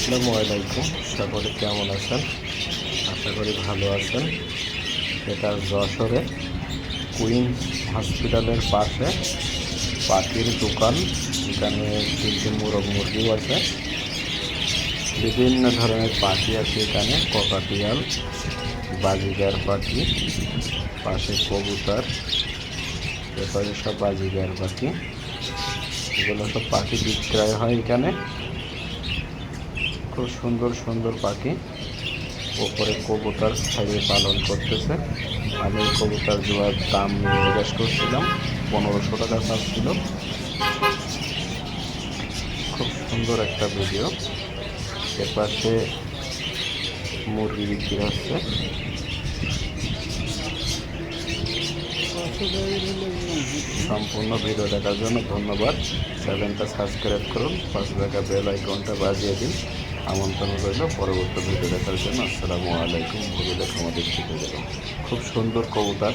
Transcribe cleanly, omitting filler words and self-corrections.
আসসালামু আলাইকুম। সকলে কেমন আছেন? আশা করি ভালো আছেন। এটা যশোরে কুইন হসপিটালের পাশে পাখির দোকান। এখানে 3টি মোরগ মুরগিও আছে, বিভিন্ন ধরনের পাখি আছে। এখানে ককাটিয়াল, বাজিগার পাখি, পাশে কবুতর, এপাশে সব বাজিগার পাখি। এগুলো সব পাখি বিক্রয় হয় এখানে। খুব সুন্দর সুন্দর পাখি। ওপরে কবুতর ছাড়িয়ে পালন করতেছে। আমি কবুতর জোয়ার দাম জিজ্ঞেস করছিলাম, 1500 টাকা চাচ্ছিল। খুব সুন্দর একটা ভিডিও। এর পাশে মুরগি বিক্রি হচ্ছে। সম্পূর্ণ ভিডিও দেখার জন্য ধন্যবাদ। চ্যানেলটা সাবস্ক্রাইব করুন, পাশে থাকা বেল আইকনটা বাজিয়ে দিন। আমন্ত্রণ রইল পরবর্তী ভিডিও দেখার জন্য। আসসালামু আলাইকুম। ভিডিও দেখা আমাদের শিখে গেল। খুব সুন্দর কবুতর।